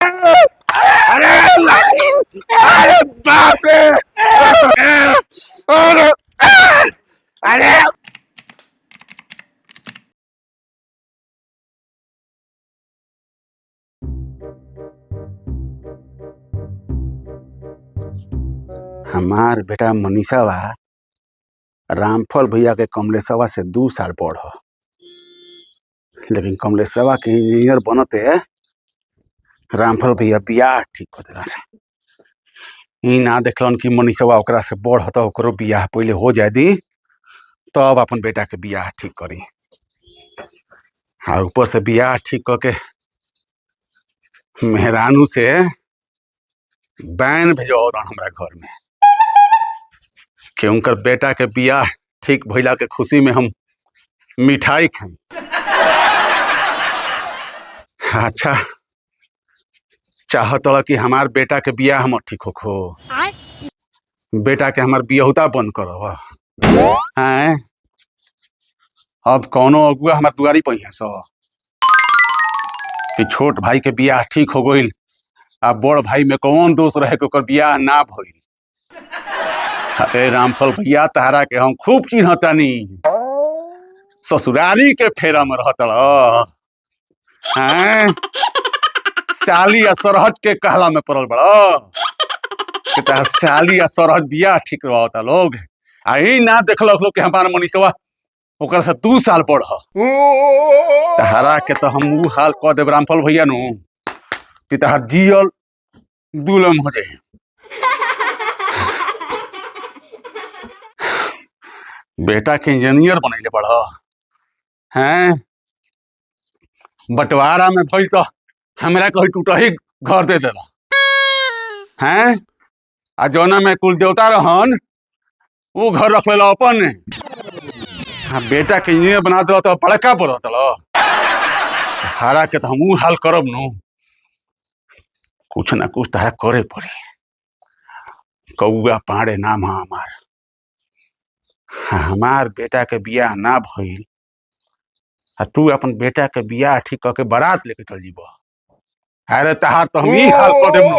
अरे अरे बाप रे! अरे अरे हमार बेटा मनीषावा रामफल भैया के कमलेशवा से 2 साल बड़ ह। लेकिन कमलेशवा के इंजीनियर बनते रामफल भैया बियाह ठीक कर दिलन। ई ना देखलन कि मनीषवा ओकरा से बड़ ह त ओकरो बियाह पहले हो जाए दी तब अपन बेटा के बियाह ठीक करी। आ ऊपर से बियाह ठीक करके मेहरानू से बैन भेजौलन हमरा घर में कि उनकर बेटा के बियाह ठीक भइला के खुशी में हम मिठाई खाई। अच्छा चाहत कि हमार बेटा के बियाह हमर ठीक होखो, बेटा के हमार बियहुता बंद करब हैं। अब कौनो अगुआ हमार दुआरी पर है सो कि छोट भाई के बियाह ठीक हो गईल आ बड़ भाई में कौन दोष रहे कि ओकर बियाह ना भइल। अरे रामफल भैया तहरा के हम खूब चिन्हतानी, ससुरारी के फेरा में रहत हैं। साली आ सरहज के कहला में पड़ल बड़ा कि तहर साली आ सरहज बियाह ठीक रहता लोग। आ ई ना देखलक लोग कि हमार मनीषवा ओकर से 2 साल बड़ ह। तहरा के तो हम ऊ हाल कह देब रामफल भैया नु कि तहर जियल दुलम हो जाए। बेटा के इंजीनियर बनैले बड़ हैं, बंटवारा में भइल तो हमरा कहीं टूटही घर दे देला हैं। आ जौना में कुल देवता रहन वो घर रख लेला अपन। हाँ बेटा के इंजीनियर बना दिला तो बड़का पड़त हारा के तो हम ऊ हाल करब नु। कुछ ना कुछ तहरा करे पड़ी। कौआ पाड़े नाम है हमार। हमार बेटा के बियाह ना भइल आ तू अपन बेटा के बियाह ठीक करके बारात लेके चल जीब। अरे तहार तो हम ही हाल कर देब नु।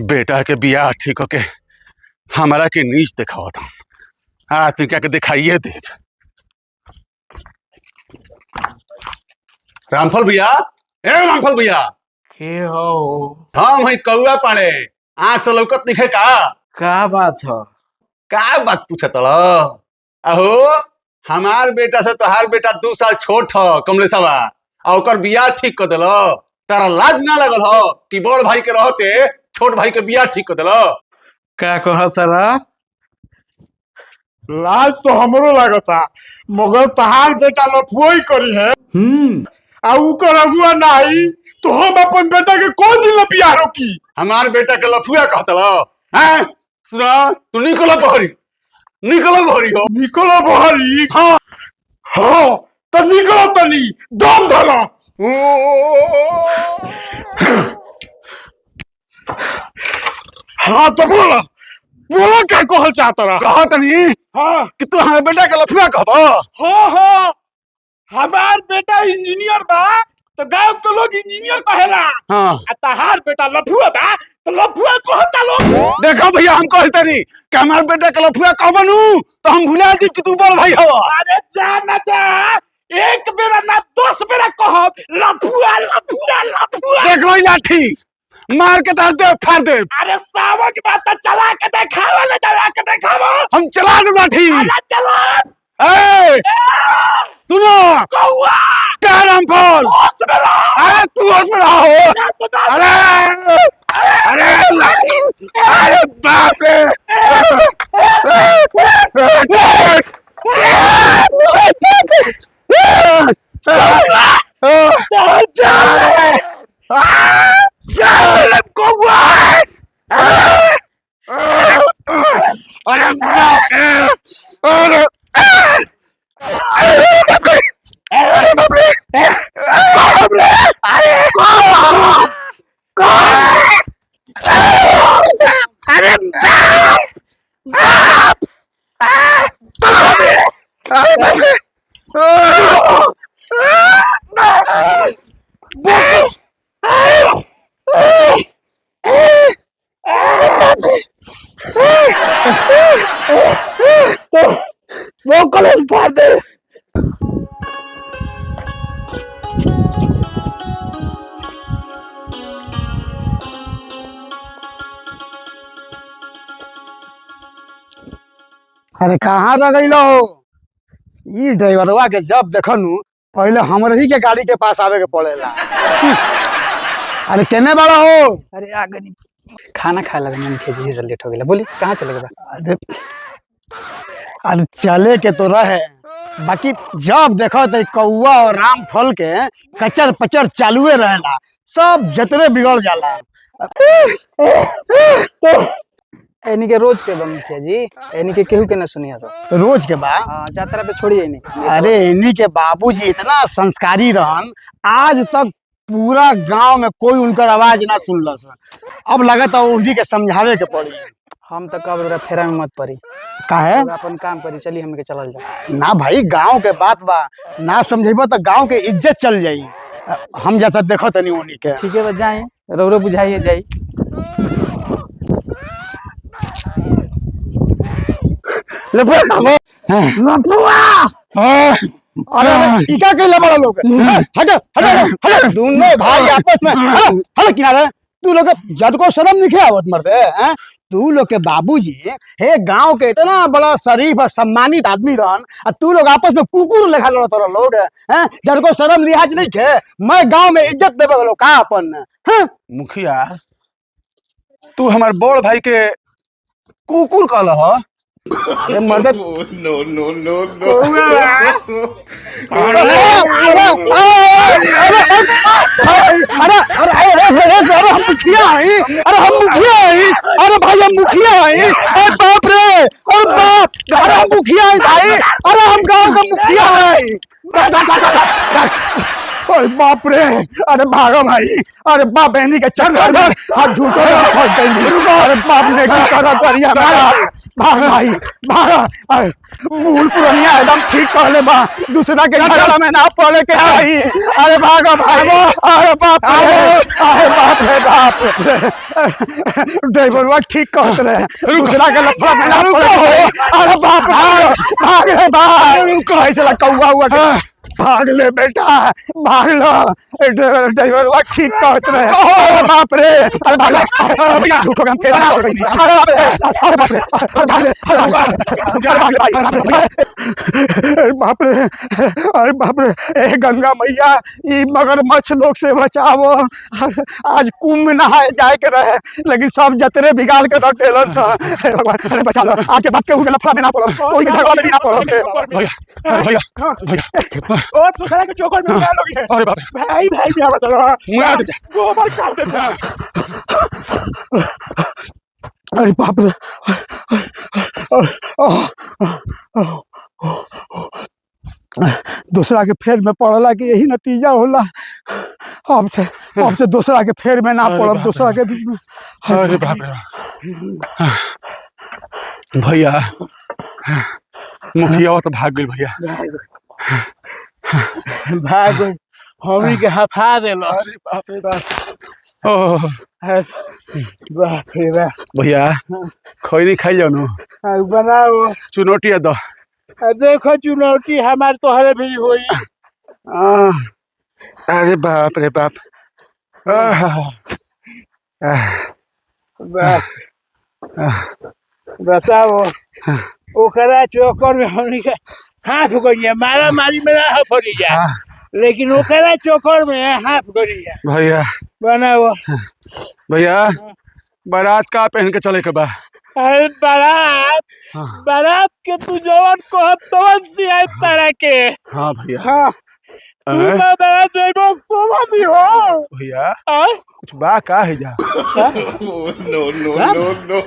बेटा के बियाह ठीक करके हमारा के नीच दिखावत हम। आज तू क्या के दिखाइए दे। रामफल भैया, ए रामफल भैया के हो? हम है कौआ पाड़े, आँख से लौकत दिखे का बात ह? का बात पूछत अहो हमार बेटा से तोहार बेटा 2 साल छोट ह कमलेशवा आ ओकर बियाह ठीक कर देल। तारा लाज ना लगल हो कि बड़ भाई के रहते छोट भाई के बियाह ठीक कर देल। का कहत रहा? लाज तो हमरो लागता मगर तहार बेटा लफुई करी है। आ उकर अगुआ नाही तो हम अपन बेटा के कौन दिन बियाह रोकी? हमार बेटा के लफुआ कहतल हैं। सुना तू निकल बहरी, निकल बहरी हो। निकलो बहरी? हाँ हाँ तो निकलो तनी दम धरो। हाँ तो बोला बोला क्या कहल चाहता रहा? कहा तनी हाँ कि तू हमारे बेटा के लफुआ कहब। हाँ हाँ हमार बेटा इंजीनियर बा तो गांव के लोग इंजीनियर कहेला। हाँ आ तहार बेटा लफुआ बा तो लफुआ कहता लोग। देखो भैया हम कहते नहीं कि हमारे बेटा के लफुआ कहबनू तो हम भुला दी कि तू बड़ भाई हो। अरे जा ना जा, एक बेरा ना 10 बेरा कहब लफुआ लफुआ लफुआ। देख लो लाठी मार के तार दे फाड़ दे। अरे सावन की बात तो चला के देखावा, ले चला के देखावा। हम चला दे लाठी। अरे चला ए सुनो कौआ क्या रामफल, होश में रहो। अरे तू होश में रहो। अरे अरे लाठी, अरे बाप रे। अरे बाप! बाप! अरे बाप रे! वो कलम फाड़ दे। अरे कहाँ रह गई लो? ई ड्राइवरवा के जब देखनु पहले हमरे ही के गाड़ी के पास आवे के पड़ेला। अरे केने बड़ा हो? अरे आगे नहीं, खाना खाए लगा मन के जी से लेट हो गया। बोली कहाँ चले गए? अरे अरे चले के तो रहे, बाकी जब देखो तो कौआ और रामफल के कचर पचर चालुए रहेला, सब जतरे बिगड़ जाला। एनी के रोज के मुखिया जी, एनी के केहू के ना सुनिया सब रोज के बाद हाँ यात्रा पे छोड़िए नहीं। अरे इन्हीं के बाबूजी इतना संस्कारी रहन, आज तक पूरा गांव में कोई उनकर आवाज ना सुनल। अब लगता उन्हीं के समझावे के पड़ी। हम तो कब फेरा में मत पड़ी, काहे? अपन काम करी, चली हम के चलल जा। ना भाई, गांव के बात बा, ना समझेबो तो गांव के इज्जत चल जाई। हम जैसा देखो तनी उन्हीं के। ठीक है बस जाए, रो बुझाइए जाई। अरे इका कैला बड़ा लोग, हट हट हट, दोनों भाई आपस में हट हट किनारे। तू लोग जद को शर्म नहीं आवत मर्दे हैं? तू लोग के बाबूजी हे गांव के इतना बड़ा शरीफ और सम्मानित आदमी रहन, और तू लोग आपस में कुकुर लेखा लड़त रह लोग हैं। जद को शर्म लिहाज नहीं के, मैं गांव में इज्जत देवे लोग का अपन हैं? मुखिया, तू हमार बड़ भाई के कुकुर कहल ह? अरे मर्द No, no, no, no. अरे हम मुखिया हैं, अरे भाई हम मुखिया हैं। अरे बाप रे, अरे बाप, अरे हम मुखिया हैं भाई, अरे हम गांव का मुखिया हैं। अरे बाप रे, अरे भागो भाई, अरे बाप बहनी के चढ़ हाथ झूठो अरे बाप ने क्या करा करिया, भाग भाई भाग। अरे बूढ़ पुरानिया एकदम ठीक कहले बा, दूसरा के झगड़ा में ना पड़े के भाई। अरे भागो भाई, अरे बाप रे बाप ड्राइवरवा ठीक कहत रहे, दूसरा के लफड़ा में ना पड़े। अरे बाप भाग रे भाग, ऐसे कौआ हुआ भाग ले बेटा, भाग लो, ड्राइवर ठीक कहत रहे। अरे बाप रे, अरे भाग ले, झूठो काम फेरा हो गई। अरे बाप रे, अरे बाप रे, अरे भाग ले, अरे बाप रे, अरे बाप रे, ए गंगा मैया, ई मगरमच्छ लोग से बचावो। आज कुंभ में नहाए जाए के रहे, लेकिन सब जतरे बिगाड़ के रख देलन। हे भगवान, अरे बचा लो, आज के बाद केहू के लफड़ा में ना पड़ो, कोई के झगड़ा में भी ना पड़ो। भैया भैया और दूसरा के चौकर में क्या लोग है? अरे बाप भाई भाई क्या बता रहा? मुआ दे जा। गोबर काट देता। अरे बाप रे, दूसरा के फेर में पड़ला कि यही नतीजा होला। अब से दूसरा के फेर में ना पड़ब, दूसरा के बीच में। अरे बाप रे भैया, मुखिया तो भाग गई भैया, भाग हमी के हफा देलो। अरे बाप रे बाप। ओह बाप रे बाप। भैया खैनी खाई जाओ नु, बनाओ चुनौती दो। देखो चुनौती हमारे तोहरे भी हुई। अरे बाप रे बाप। बताओ, ओकरा चौकर में हमनी के हाथ गई, मारा मारी में ना फरी जा, लेकिन ओकरा चौकर में हाथ गई। भैया बनाओ भैया, बारात का पहन के चले के बा? अरे बारात के तू जवन कहत तवन सियाई तारा के। हाँ भैया। हाँ तू बारात जइबो सोमा भी हो भैया, कुछ बा का है जा? No, no, no, no.